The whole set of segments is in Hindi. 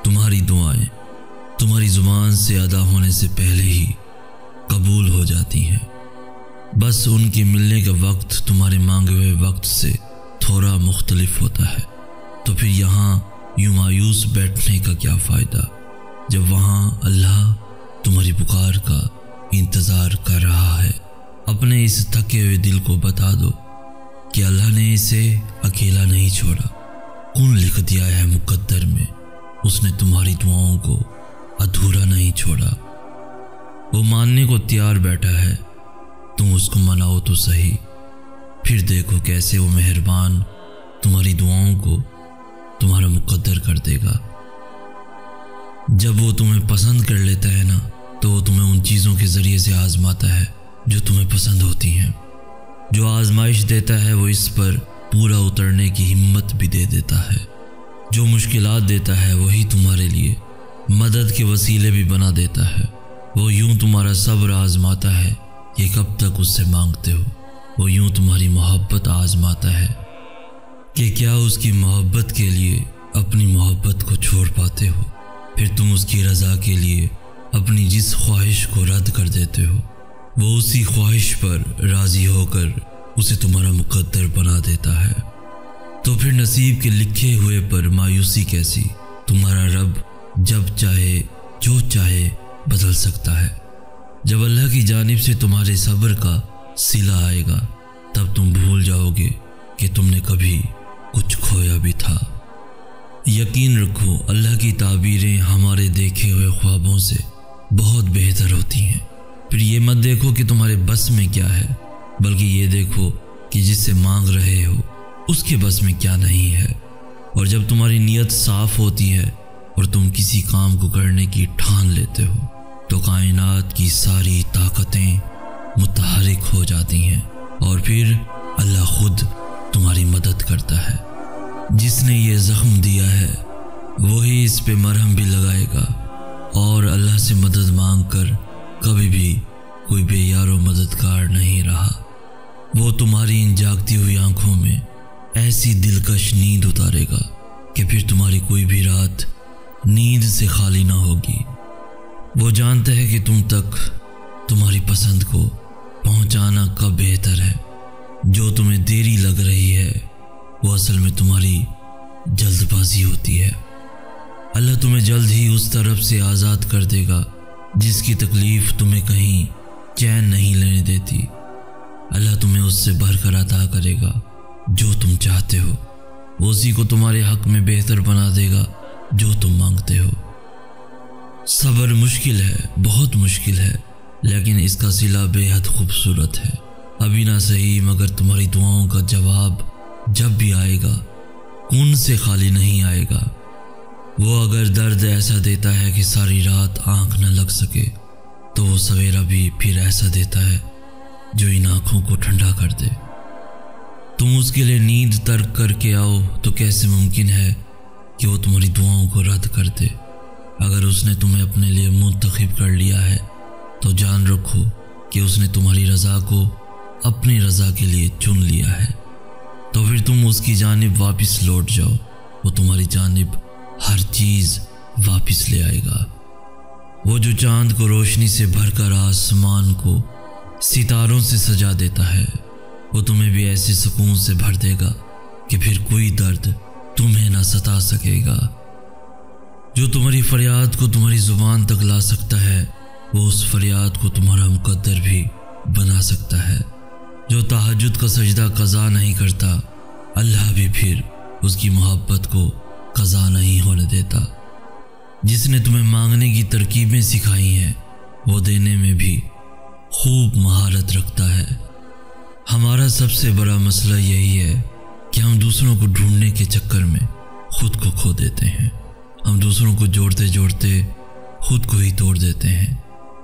तुम्हारी दुआएं तुम्हारी ज़ुबान से अदा होने से पहले ही कबूल हो जाती हैं। बस उनके मिलने का वक्त तुम्हारे मांगे हुए वक्त से थोड़ा मुख्तलिफ होता है। तो फिर यहाँ यूं मायूस बैठने का क्या फ़ायदा, जब वहाँ अल्लाह तुम्हारी पुकार का इंतज़ार कर रहा है। अपने इस थके हुए दिल को बता दो कि अल्लाह ने इसे अकेला नहीं छोड़ा। कौन लिख दिया है मुकद्दर में, उसने तुम्हारी दुआओं को अधूरा नहीं छोड़ा। वो मानने को तैयार बैठा है, तुम उसको मनाओ तो सही। फिर देखो कैसे वो मेहरबान तुम्हारी दुआओं को तुम्हारा मुकद्दर कर देगा। जब वो तुम्हें पसंद कर लेता है ना, तो वो तुम्हें उन चीज़ों के ज़रिए से आज़माता है जो तुम्हें पसंद होती हैं। जो आजमाइश देता है वो इस पर पूरा उतरने की हिम्मत भी दे देता है। जो मुश्किलात देता है वही तुम्हारे लिए मदद के वसीले भी बना देता है। वो यूं तुम्हारा सब्र आजमाता है कि कब तक उससे मांगते हो। वो यूं तुम्हारी मोहब्बत आजमाता है कि क्या उसकी मोहब्बत के लिए अपनी मोहब्बत को छोड़ पाते हो। फिर तुम उसकी रज़ा के लिए अपनी जिस ख्वाहिश को रद्द कर देते हो, वो उसी ख्वाहिश पर राज़ी होकर उसे तुम्हारा मुकद्दर बना देता है। तो फिर नसीब के लिखे हुए पर मायूसी कैसी। तुम्हारा रब जब चाहे जो चाहे बदल सकता है। जब अल्लाह की जानिब से तुम्हारे सब्र का सिला आएगा, तब तुम भूल जाओगे कि तुमने कभी कुछ खोया भी था। यकीन रखो, अल्लाह की ताबीरें हमारे देखे हुए ख्वाबों से बहुत बेहतर होती हैं। फिर ये मत देखो कि तुम्हारे बस में क्या है, बल्कि ये देखो कि जिससे मांग रहे हो उसके बस में क्या नहीं है। और जब तुम्हारी नीयत साफ होती है और तुम किसी काम को करने की ठान लेते हो, तो कायनात की सारी ताकतें मुतहरिक हो जाती हैं और फिर अल्लाह खुद तुम्हारी मदद करता है। जिसने ये ज़ख्म दिया है वही इस पे मरहम भी लगाएगा। और अल्लाह से मदद मांगकर कभी भी कोई बेयारो मददगार नहीं रहा। वो तुम्हारी इन जागती हुई आंखों में ऐसी दिलकश नींद उतारेगा कि फिर तुम्हारी कोई भी रात नींद से खाली ना होगी। वो जानता है कि तुम तक तुम्हारी पसंद को पहुंचाना कब बेहतर है। जो तुम्हें देरी लग रही है वो असल में तुम्हारी जल्दबाजी होती है। अल्लाह तुम्हें जल्द ही उस तरफ से आज़ाद कर देगा जिसकी तकलीफ़ तुम्हें कहीं चैन नहीं लेने देती। अल्लाह तुम्हें उससे भरकर अता करेगा जो तुम चाहते हो। उसी को तुम्हारे हक में बेहतर बना देगा जो तुम मांगते हो। सब्र मुश्किल है, बहुत मुश्किल है, लेकिन इसका सिला बेहद खूबसूरत है। अभी ना सही, मगर तुम्हारी दुआओं का जवाब जब भी आएगा खून से खाली नहीं आएगा। वो अगर दर्द ऐसा देता है कि सारी रात आंख न लग सके, तो वो सवेरा भी फिर ऐसा देता है जो इन आँखों को ठंडा कर दे। तुम उसके लिए नींद तर्क करके आओ तो कैसे मुमकिन है कि वो तुम्हारी दुआओं को रद्द कर दे। अगर उसने तुम्हें अपने लिए मुंतखब कर लिया है तो जान रखो कि उसने तुम्हारी रज़ा को अपनी रज़ा के लिए चुन लिया है। तो फिर तुम उसकी जानिब वापस लौट जाओ, वो तुम्हारी जानिब हर चीज़ वापस ले आएगा। वो जो चांद को रोशनी से भरकर आसमान को सितारों से सजा देता है, वो तुम्हें भी ऐसे सुकून से भर देगा कि फिर कोई दर्द तुम्हें ना सता सकेगा। जो तुम्हारी फरियाद को तुम्हारी ज़ुबान तक ला सकता है, वो उस फरियाद को तुम्हारा मुकद्दर भी बना सकता है। जो तहज्जुद का सजदा कज़ा नहीं करता, अल्लाह भी फिर उसकी मोहब्बत को कज़ा नहीं होने देता। जिसने तुम्हें मांगने की तरकीबें सिखाई हैं, वो देने में भी खूब महारत रखता है। हमारा सबसे बड़ा मसला यही है कि हम दूसरों को ढूंढने के चक्कर में खुद को खो देते हैं। हम दूसरों को जोड़ते जोड़ते खुद को ही तोड़ देते हैं।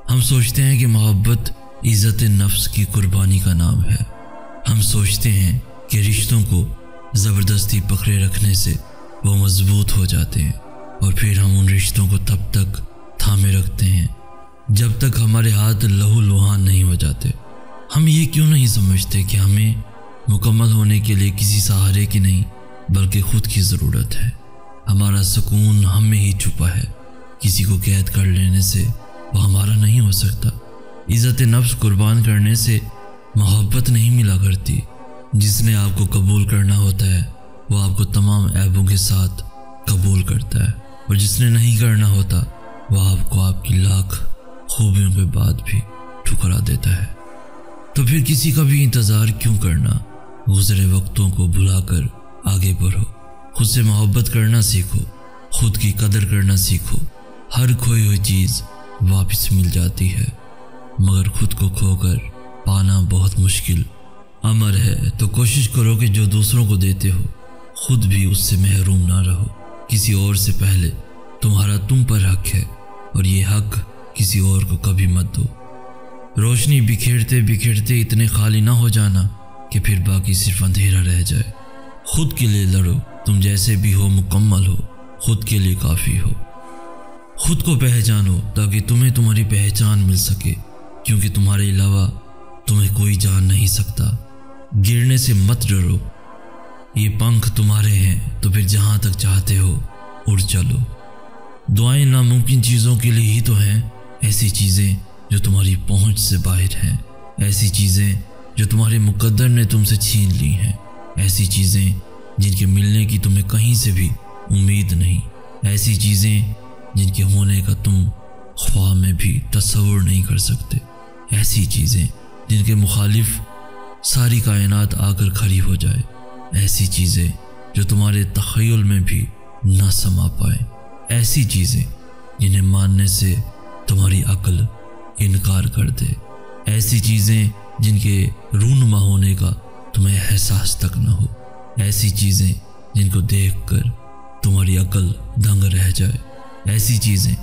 हम सोचते हैं कि मोहब्बत इज़्ज़त नफ्स की कुर्बानी का नाम है। हम सोचते हैं कि रिश्तों को ज़बरदस्ती पकड़े रखने से वो मजबूत हो जाते हैं, और फिर हम उन रिश्तों को तब तक थामे रखते हैं जब तक हमारे हाथ लहू लुहान नहीं हो जाते। हम ये क्यों नहीं समझते कि हमें मुकम्मल होने के लिए किसी सहारे की नहीं बल्कि खुद की ज़रूरत है। हमारा सुकून हम में ही छुपा है। किसी को कैद कर लेने से वो हमारा नहीं हो सकता। इज़्ज़त नफ्स कुर्बान करने से मोहब्बत नहीं मिला करती। जिसने आपको कबूल करना होता है वो आपको तमाम ऐबों के साथ कबूल करता है, और जिसने नहीं करना होता वो आपको आपकी लाख खूबियों के बाद भी ठुकरा देता है। तो फिर किसी का भी इंतज़ार क्यों करना? गुज़रे वक्तों को भुलाकर आगे बढ़ो। खुद से मोहब्बत करना सीखो, खुद की कदर करना सीखो। हर खोई हुई चीज़ वापस मिल जाती है, मगर खुद को खोकर पाना बहुत मुश्किल अमर है। तो कोशिश करो कि जो दूसरों को देते हो खुद भी उससे महरूम ना रहो। किसी और से पहले तुम्हारा तुम पर हक है, और ये हक किसी और को कभी मत दो। रोशनी बिखेरते बिखेरते इतने खाली ना हो जाना कि फिर बाकी सिर्फ अंधेरा रह जाए। खुद के लिए लड़ो, तुम जैसे भी हो मुकम्मल हो, खुद के लिए काफ़ी हो। खुद को पहचानो ताकि तुम्हें तुम्हारी पहचान मिल सके, क्योंकि तुम्हारे अलावा तुम्हें कोई जान नहीं सकता। गिरने से मत डरो, ये पंख तुम्हारे हैं तो फिर जहाँ तक चाहते हो उड़ चलो। दुआएं नामुमकिन चीज़ों के लिए ही तो हैं, ऐसी चीज़ें जो तुम्हारी पहुँच से बाहर हैं, ऐसी चीज़ें जो तुम्हारे मुकद्दर ने तुमसे छीन ली हैं, ऐसी चीज़ें जिनके मिलने की तुम्हें कहीं से भी उम्मीद नहीं, ऐसी चीज़ें जिनके होने का तुम ख्वाब में भी तस्वुर नहीं कर सकते, ऐसी चीज़ें जिनके मुखालिफ सारी कायनात आकर खड़ी हो जाए, ऐसी चीज़ें जो तुम्हारे तख़य्युल में भी ना समा पाए, ऐसी चीज़ें जिन्हें मानने से तुम्हारी अक्ल इनकार कर दे, ऐसी चीज़ें जिनके रूनुमा होने का तुम्हें एहसास तक न हो, ऐसी चीज़ें जिनको देखकर तुम्हारी अक्ल दंग रह जाए, ऐसी चीज़ें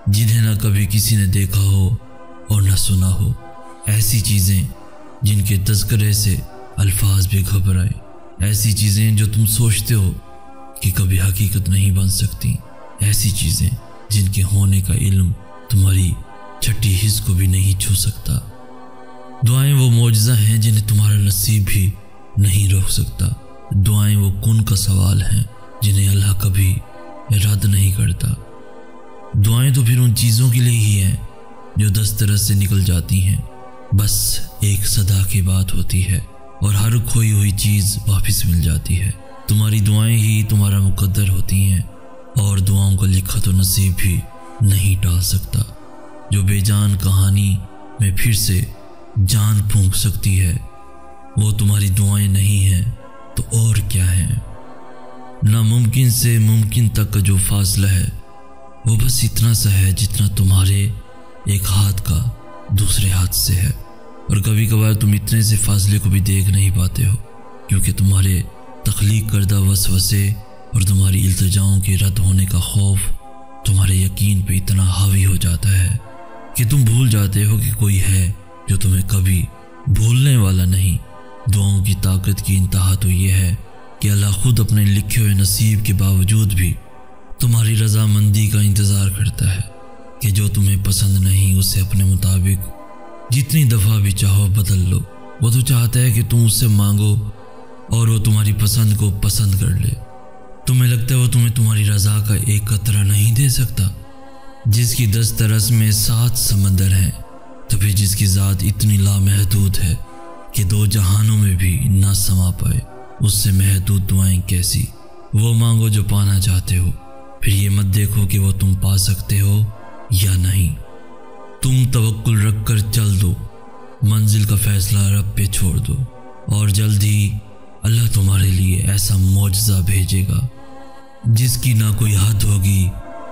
जिन्हें न कभी किसी ने देखा हो और न सुना हो, ऐसी चीज़ें जिनके तज़किरे से अल्फाज भी घबराए, ऐसी चीज़ें जो तुम सोचते हो कि कभी हकीकत नहीं बन सकती, ऐसी चीज़ें जिनके होने का इल्म तुम्हारी छठी हिस्स को भी नहीं छू सकता। दुआएं वो मौजज़ा हैं जिन्हें तुम्हारा नसीब भी नहीं रोक सकता। दुआएं वो कुन का सवाल हैं जिन्हें अल्लाह कभी रद्द नहीं करता। दुआएं तो फिर उन चीज़ों के लिए ही हैं जो दस्तरस से निकल जाती हैं, बस एक सदा की बात होती है और हर खोई हुई चीज़ वापस मिल जाती है। तुम्हारी दुआएं ही तुम्हारा मुकद्दर होती हैं, और दुआओं का लिखा तो नसीब भी नहीं टाल सकता। जो बेजान कहानी में फिर से जान फूंक सकती है वो तुम्हारी दुआएं नहीं हैं तो और क्या है। नामुमकिन से मुमकिन तक का जो फासला है वो बस इतना सा है जितना तुम्हारे एक हाथ का दूसरे हाथ से है, और कभी कभार तुम इतने से फासले को भी देख नहीं पाते हो, क्योंकि तुम्हारे तख्लीक करदा वसवसे और तुम्हारी इल्तिजाओं के रद्द होने का खौफ तुम्हारे यकीन पे इतना हावी हो जाता है कि तुम भूल जाते हो कि कोई है जो तुम्हें कभी भूलने वाला नहीं। दुआओं की ताकत की इंतहा तो ये है कि अल्लाह खुद अपने लिखे हुए नसीब के बावजूद भी तुम्हारी रजामंदी का इंतज़ार करता है कि जो तुम्हें पसंद नहीं उसे अपने मुताबिक जितनी दफ़ा भी चाहो बदल लो। वो तो चाहता है कि तुम उससे मांगो और वो तुम्हारी पसंद को पसंद कर ले। तुम्हें लगता है वो तुम्हें तुम्हारी रज़ा का एक कतरा नहीं दे सकता? जिसकी दस्तरस में 7 समंदर हैं, तो फिर जिसकी ज़ात इतनी लामहदूद है कि 2 जहानों में भी ना समा पाए, उससे महदूद दुआएं कैसी? वो मांगो जो पाना चाहते हो, फिर ये मत देखो कि वो तुम पा सकते हो या नहीं। तुम तवक्कुल रख कर चल दो, मंजिल का फैसला रब पे छोड़ दो, और जल्द ही अल्लाह तुम्हारे लिए ऐसा मौजज़ा भेजेगा जिसकी ना कोई हद होगी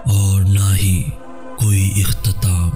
और ना ही कोई इख्तिताम।